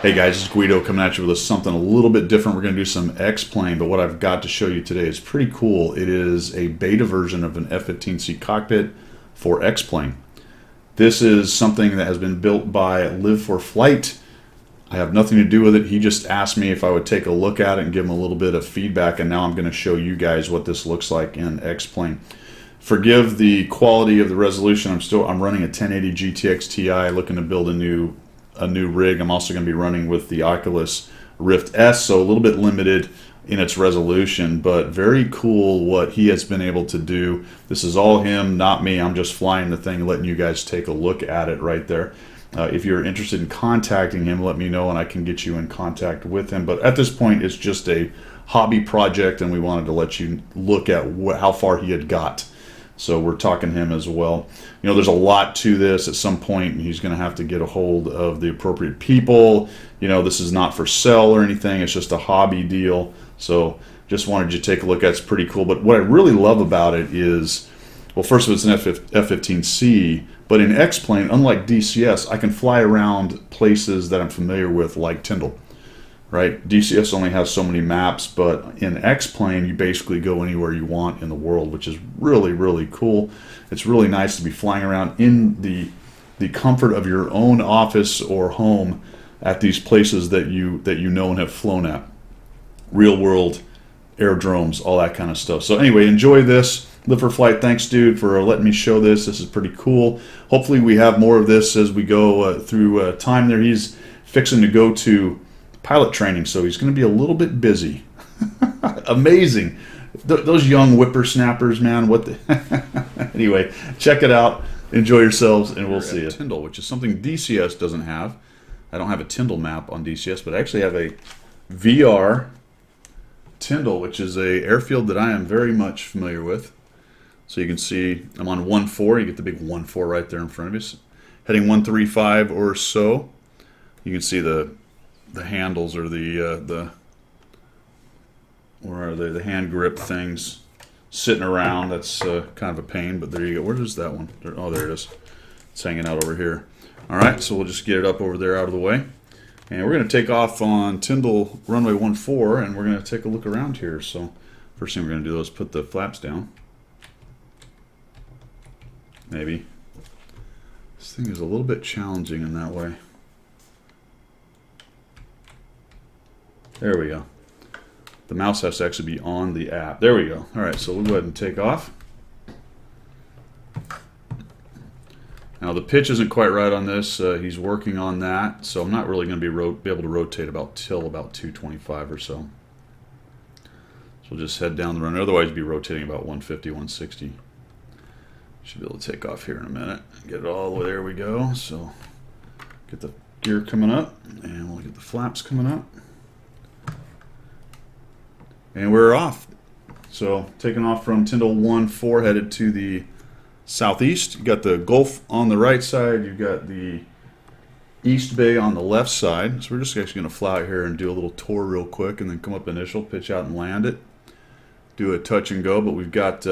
Hey guys, it's Guido coming at you with something a little bit different. We're going to do some X-Plane, but what I've got to show you today is pretty cool. It is a beta version of an F-15C cockpit for X-Plane. This is something that has been built by Live for Flight. I have nothing to do with it. He just asked me if I would take a look at it and give him a little bit of feedback, and now I'm going to show you guys what this looks like in X-Plane. Forgive the quality of the resolution. I'm running a 1080 GTX Ti, looking to build a new rig. I'm also going to be running with the Oculus Rift S, so a little bit limited in its resolution, but very cool what he has been able to do. This is all him, not me. I'm just flying the thing, letting you guys take a look at it right there. If you're interested in contacting him, let me know and I can get you in contact with him. But at this point, it's just a hobby project, and we wanted to let you look at how far he had got. So we're talking to him as well. You know, there's a lot to this. At some point, he's going to have to get a hold of the appropriate people. You know, this is not for sale or anything. It's just a hobby deal. So just wanted you to take a look at it. It's pretty cool. But what I really love about it is, well, first of all, it's an F-15C. But in X-Plane, unlike DCS, I can fly around places that I'm familiar with, like Tyndall. Right? DCS only has so many maps, but in X-Plane, you basically go anywhere you want in the world, which is really, really cool. It's really nice to be flying around in the comfort of your own office or home at these places that you know and have flown at. Real world aerodromes, all that kind of stuff. So anyway, enjoy this. Live for Flight, thanks dude for letting me show this. This is pretty cool. Hopefully we have more of this as we go through time there. He's fixing to go to pilot training, so he's going to be a little bit busy. Amazing. Those young whippersnappers, man. What the Anyway, check it out. Enjoy yourselves, and we'll see you. Tyndall, which is something DCS doesn't have. I don't have a Tyndall map on DCS, but I actually have a VR Tyndall, which is a airfield that I am very much familiar with. So you can see I'm on 1-4. You get the big 1-4 right there in front of you. Heading 135 or so. You can see the handles, or the hand grip things sitting around. That's kind of a pain, but there you go. Where is that one? Oh, there it is. It's hanging out over here. All right, so we'll just get it up over there out of the way, and we're going to take off on Tyndall runway 14, and we're going to take a look around here. So first thing we're going to do is put the flaps down. Maybe this thing is a little bit challenging in that way. There we go. The mouse has to actually be on the app. There we go. All right, so we'll go ahead and take off. Now the pitch isn't quite right on this. He's working on that, so I'm not really going to be able to rotate till about 225 or so. So we'll just head down the runway. Otherwise, be rotating about 150, 160. Should be able to take off here in a minute. Get it all the way. There we go. So get the gear coming up, and we'll get the flaps coming up. And we're off. So taking off from Tyndall 14, headed to the southeast. You got the Gulf on the right side. You've got the East Bay on the left side. So we're just actually going to fly out here and do a little tour real quick, and then come up initial, pitch out and land it. Do a touch and go, but we've got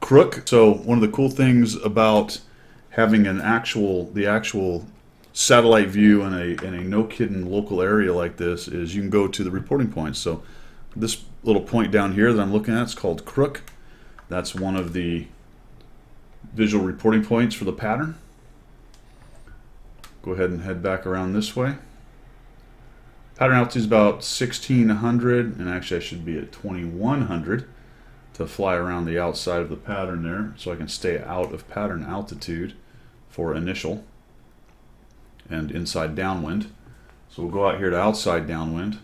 crook. So one of the cool things about having the actual satellite view in a no-kidding local area like this is you can go to the reporting points. So this little point down here that I'm looking at is called crook. That's one of the visual reporting points for the pattern. Go ahead and head back around this way. Pattern altitude is about 1600, and actually I should be at 2100 to fly around the outside of the pattern there, so I can stay out of pattern altitude for initial and inside downwind. So we'll go out here to outside downwind.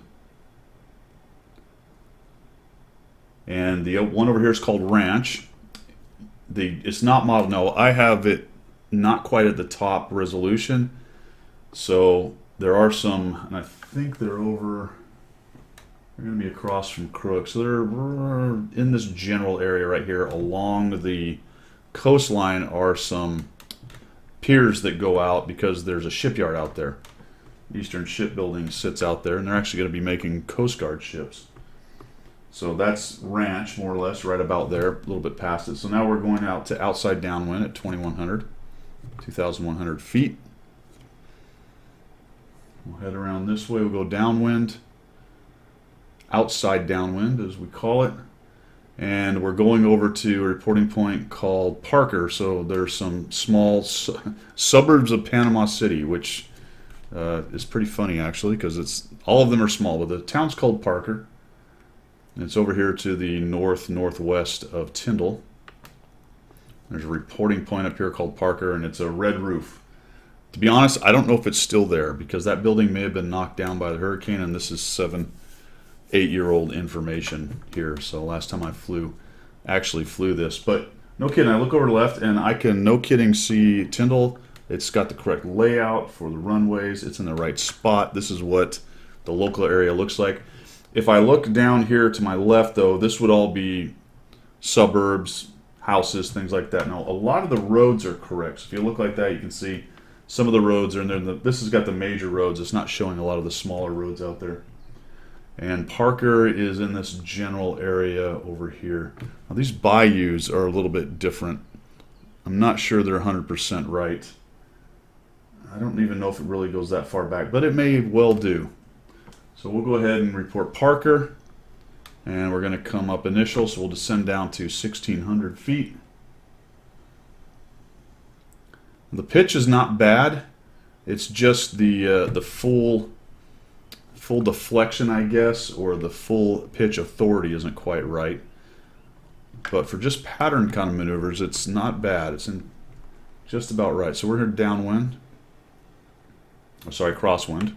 And the one over here is called Ranch. It's not modeled. No, I have it not quite at the top resolution. So there are some, and I think they're going to be across from Crook. So they're in this general area right here along the coastline are some piers that go out because there's a shipyard out there. Eastern Shipbuilding sits out there, and they're actually going to be making Coast Guard ships. So that's Ranch, more or less, right about there, a little bit past it. So now we're going out to outside downwind at 2,100 feet. We'll head around this way. We'll go downwind, outside downwind as we call it. And we're going over to a reporting point called Parker. So there's some small suburbs of Panama City, which is pretty funny actually, because it's all of them are small, but the town's called Parker. And it's over here to the northwest of Tyndall. There's a reporting point up here called Parker, and it's a red roof. To be honest, I don't know if it's still there, because that building may have been knocked down by the hurricane, and this is 8-year-old information here. So last time I actually flew this. But no kidding, I look over to the left, and I can, no kidding, see Tyndall. It's got the correct layout for the runways. It's in the right spot. This is what the local area looks like. If I look down here to my left, though, this would all be suburbs, houses, things like that. Now, a lot of the roads are correct. So if you look like that, you can see some of the roads are in there. This has got the major roads. It's not showing a lot of the smaller roads out there. And Parker is in this general area over here. Now, these bayous are a little bit different. I'm not sure they're 100% right. I don't even know if it really goes that far back, but it may well do. So we'll go ahead and report Parker, and we're going to come up initial, so we'll descend down to 1,600 feet. The pitch is not bad. It's just the full deflection, I guess, or the full pitch authority isn't quite right. But for just pattern kind of maneuvers, it's not bad. It's in just about right. So we're here downwind. Oh, sorry, crosswind.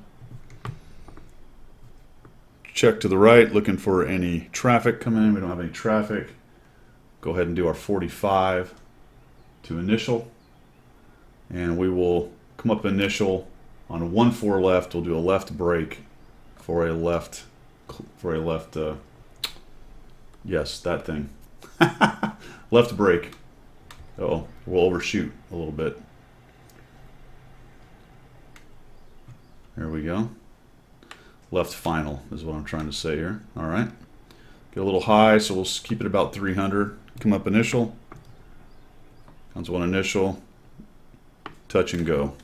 Check to the right, looking for any traffic coming in. We don't have any traffic. Go ahead and do our 45 to initial. And we will come up initial on a 1-4 left. We'll do a left brake for a left, yes, that thing. Left brake. Uh-oh, we'll overshoot a little bit. There we go. Left final is what I'm trying to say here. All right. Get a little high, so we'll keep it about 300. Come up initial. Comes one initial. Touch and go.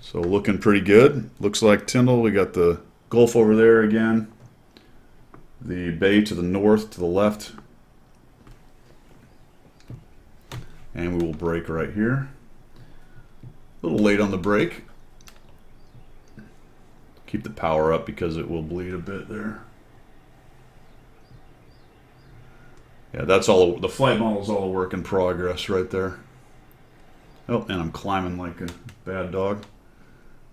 So looking pretty good. Looks like Tyndall. We got the Gulf over there again. The bay to the north, to the left. And we will brake right here. A little late on the brake. Keep the power up because it will bleed a bit there. Yeah, that's all. The flight model is all a work in progress right there. Oh, and I'm climbing like a bad dog.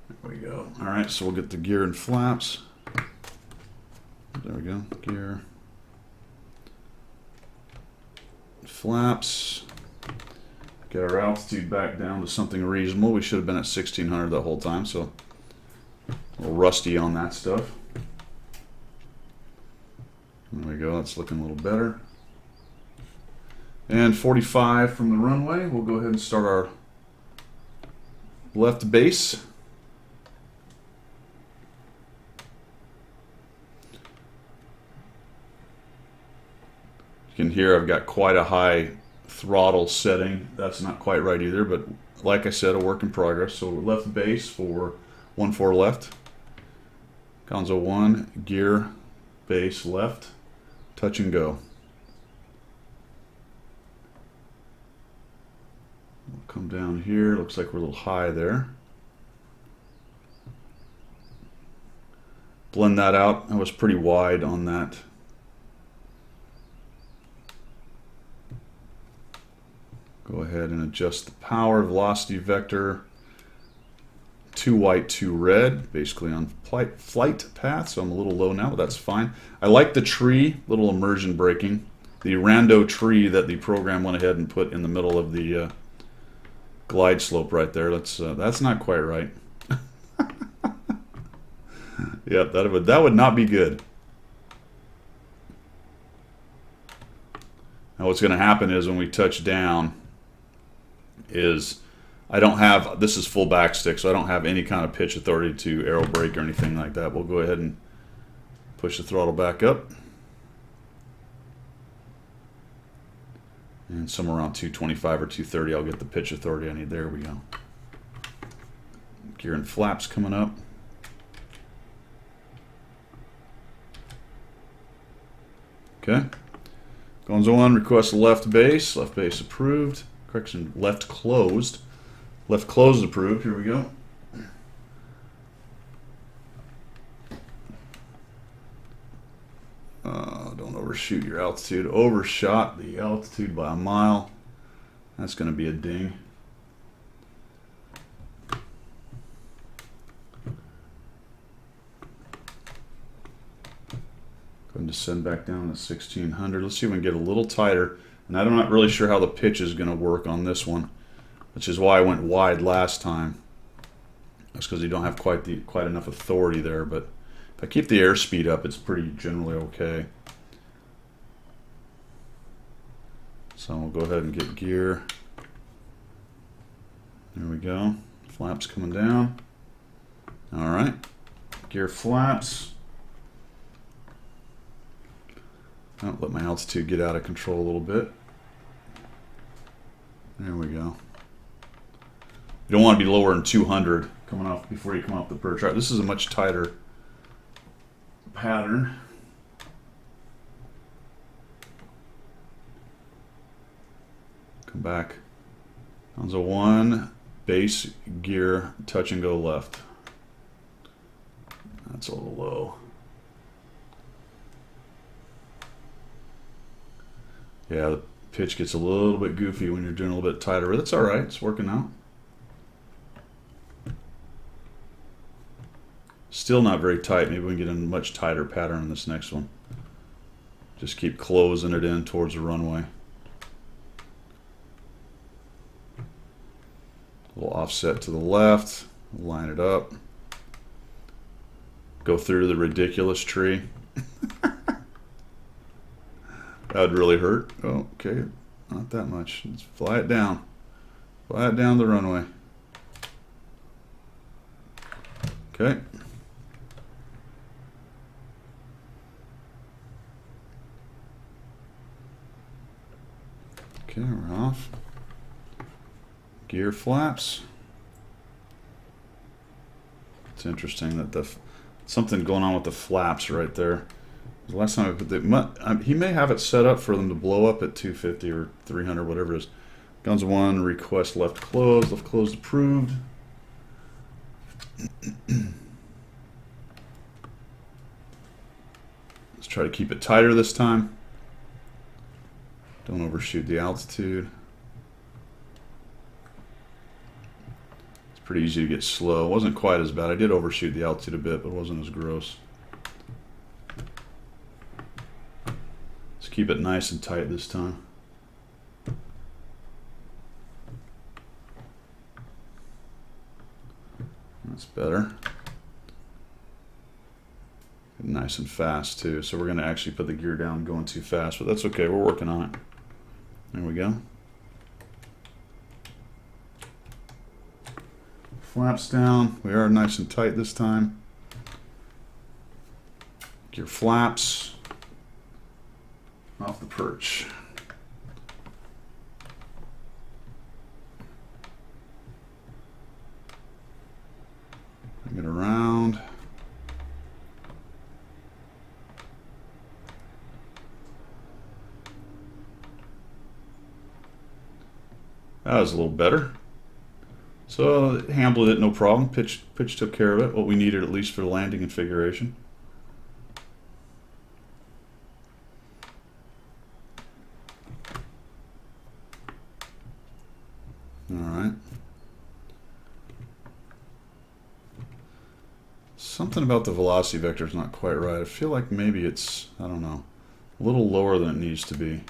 There we go. All right, so we'll get the gear and flaps. There we go. Gear, flaps. Get our altitude back down to something reasonable. We should have been at 1,600 the whole time, so a little rusty on that stuff. There we go. That's looking a little better. And 45 from the runway. We'll go ahead and start our left base. You can hear I've got quite a high throttle setting. That's not quite right either, but like I said, a work in progress. So left base for 1-4 left. Gonzo 1, gear, base, left, touch and go. We'll come down here. Looks like we're a little high there. Blend that out. I was pretty wide on that. Go ahead and adjust the power, velocity vector. 2 white, 2 red, basically on flight path, so I'm a little low now, but that's fine. I like the tree, little immersion braking. The rando tree that the program went ahead and put in the middle of the glide slope right there. That's not quite right. Yeah, that would not be good. Now what's going to happen is when we touch down is I don't have, this is full backstick, so I don't have any kind of pitch authority to aero brake or anything like that. We'll go ahead and push the throttle back up. And somewhere around 225 or 230, I'll get the pitch authority I need. There we go. Gear and flaps coming up. Okay. Gonzo 1 requests left base. Left base approved. Correction, left closed. Left closed approved. Here we go. Don't overshoot your altitude. Overshot the altitude by a mile. That's going to be a ding. Going to send back down to 1600. Let's see if we can get a little tighter. And I'm not really sure how the pitch is going to work on this one, which is why I went wide last time. That's because you don't have quite enough authority there. But if I keep the airspeed up, it's pretty generally okay. So we'll go ahead and get gear. There we go. Flaps coming down. All right. Gear flaps. I'll let my altitude get out of control a little bit. There we go. You don't want to be lower than 200 coming off before you come off the perch. All right, this is a much tighter pattern. Come back. Gonzo 1, base gear, touch and go left. That's a little low. Yeah, the pitch gets a little bit goofy when you're doing a little bit tighter, but that's all right. It's working out. Still not very tight. Maybe we can get a much tighter pattern on this next one. Just keep closing it in towards the runway. A little offset to the left. Line it up. Go through the ridiculous tree. That would really hurt. Oh, okay, not that much. Let's fly it down. Fly it down the runway. Okay. Okay, we're off. Gear flaps. It's interesting that something going on with the flaps right there. The last time I put the, he may have it set up for them to blow up at 250 or 300, whatever it is. Gonzo 1, request left closed approved. Let's try to keep it tighter this time. Don't overshoot the altitude. It's pretty easy to get slow. It wasn't quite as bad. I did overshoot the altitude a bit, but it wasn't as gross. Keep it nice and tight this time. That's better. Nice and fast too. So we're going to actually put the gear down going too fast, but that's okay. We're working on it. There we go. Flaps down. We are nice and tight this time. Gear flaps. Off the perch. Bring it around. That was a little better. So handled it no problem. Pitch took care of it. What we needed at least for the landing configuration. Alright. Something about the velocity vector is not quite right. I feel like maybe it's, I don't know, a little lower than it needs to be.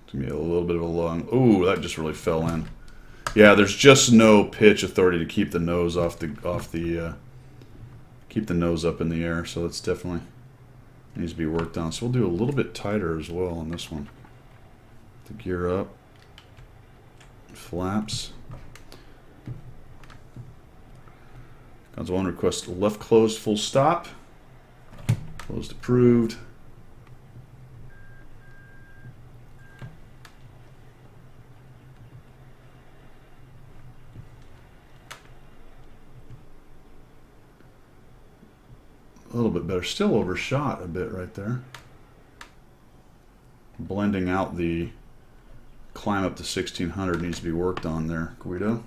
It's going to be a little bit of a long, ooh, that just really fell in. Yeah, there's just no pitch authority to keep the nose keep the nose up in the air, so that's definitely needs to be worked on. So we'll do a little bit tighter as well on this one. The gear up. Flaps. Gonzo 1 request left closed full stop. Closed approved. bit better. Still overshot a bit right there. Blending out the climb up to 1600 needs to be worked on there, Guido.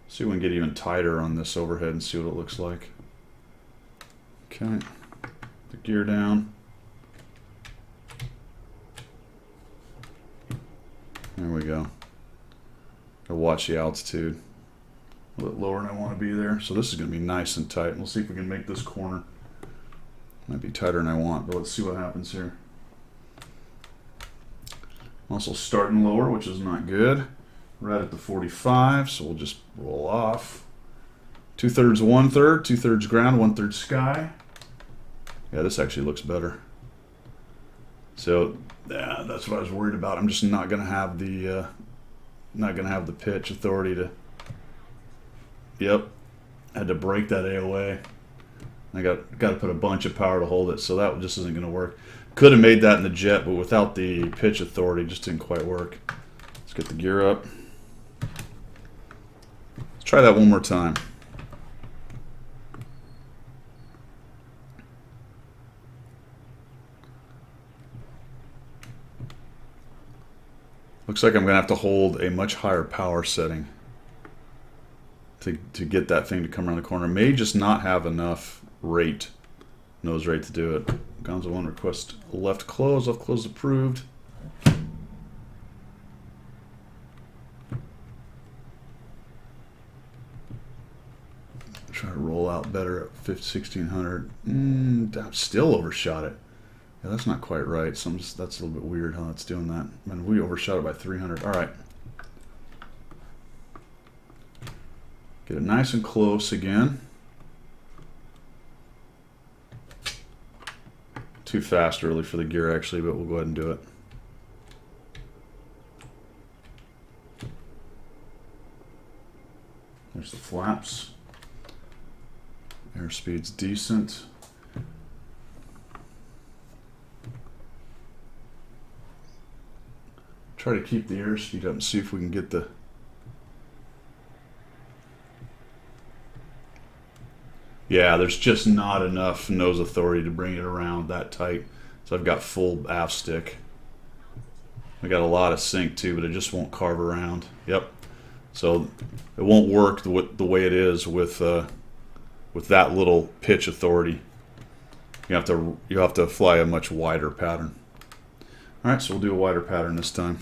See if we can get even tighter on this overhead and see what it looks like. Okay, the gear down. There we go. I'll watch the altitude. A little bit lower than I want to be there. So this is going to be nice and tight. We'll see if we can make this corner. Might be tighter than I want, but let's see what happens here. Also starting lower, which is not good. Right at the 45, so we'll just roll off. 2/3, 1/3, 2/3 ground, 1/3 sky. Yeah, this actually looks better. So yeah, that's what I was worried about. I'm just not gonna have the pitch authority to. Yep, had to break that AOA. I got to put a bunch of power to hold it, so that just isn't gonna work. Could have made that in the jet, but without the pitch authority, it just didn't quite work. Let's get the gear up. Let's try that one more time. Looks like I'm going to have to hold a much higher power setting to get that thing to come around the corner. May just not have enough rate, nose rate to do it. Gonzo 1 request left close approved. Try to roll out better at 1600. I still overshot it. Yeah, that's not quite right. That's a little bit weird how it's doing that. I mean, we overshot it by 300. All right. Get it nice and close again. Too fast early for the gear, actually, but we'll go ahead and do it. There's the flaps. Airspeed's decent. Try to keep the airspeed up and see if we can get the... Yeah, there's just not enough nose authority to bring it around that tight. So I've got full aft stick. I got a lot of sink too, but it just won't carve around. Yep. So it won't work the way it is with that little pitch authority. You have to fly a much wider pattern. All right, so we'll do a wider pattern this time.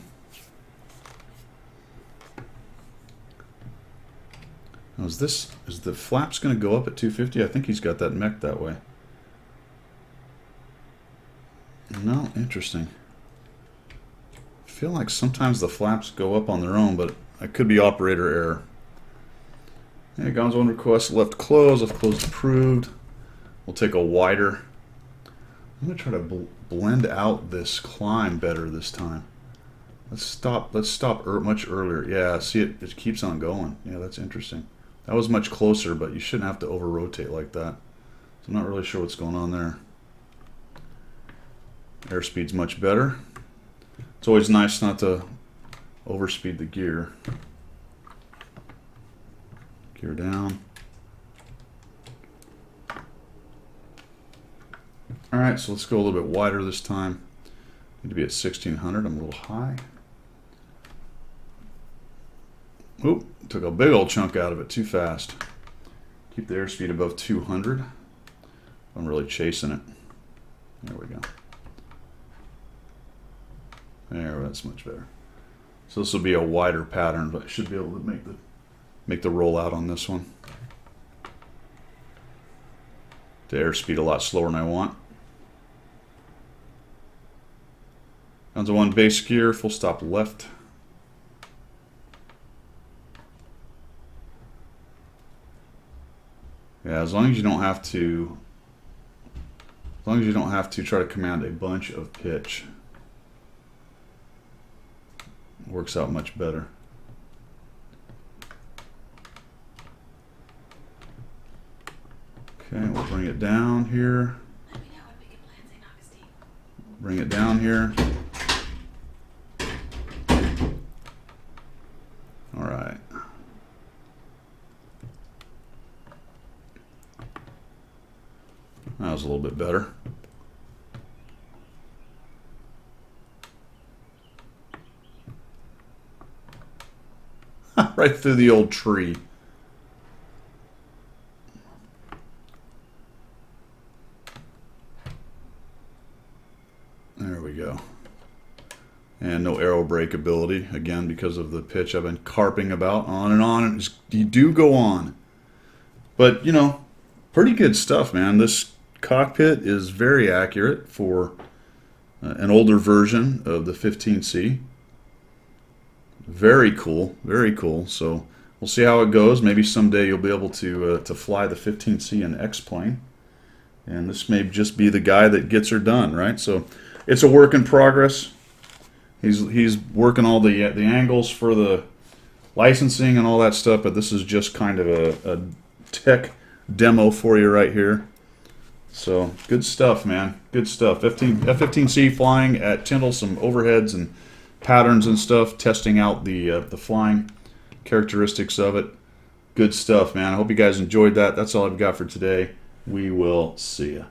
Now is the flaps going to go up at 250? I think he's got that mech that way. No, interesting. I feel like sometimes the flaps go up on their own, but it could be operator error. Hey, Gonzo 1 request left close. Left close approved. We'll take a wider. I'm going to try to blend out this climb better this time. Let's stop much earlier. Yeah, see it keeps on going. Yeah, that's interesting. That was much closer, but you shouldn't have to over-rotate like that. So I'm not really sure what's going on there. Airspeed's much better. It's always nice not to overspeed the gear. Gear down. Alright, so let's go a little bit wider this time. Need to be at 1600. I'm a little high. Oop, took a big old chunk out of it too fast. Keep the airspeed above 200. I'm really chasing it. There we go. There, that's much better. So this will be a wider pattern, but I should be able to make the rollout on this one. The airspeed a lot slower than I want. Gonzo 1 base gear, full stop left. Yeah, as long as you don't have to try to command a bunch of pitch. It works out much better. Okay, we'll bring it down here. Bring it down here. All right. That was a little bit better. Right through the old tree. There we go. And no arrow break ability, again, because of the pitch I've been carping about. On and on. And you do go on. But, you know, pretty good stuff, man. This cockpit is very accurate for an older version of the 15C. Very cool, very cool. So we'll see how it goes. Maybe someday you'll be able to fly the 15C in X-Plane. And this may just be the guy that gets her done, right? So it's a work in progress. He's working all the angles for the licensing and all that stuff, but this is just kind of a tech demo for you right here. So good stuff, man. Good stuff. F-15C flying at Tyndall, some overheads and patterns and stuff, testing out the flying characteristics of it. Good stuff, man. I hope you guys enjoyed that. That's all I've got for today. We will see ya.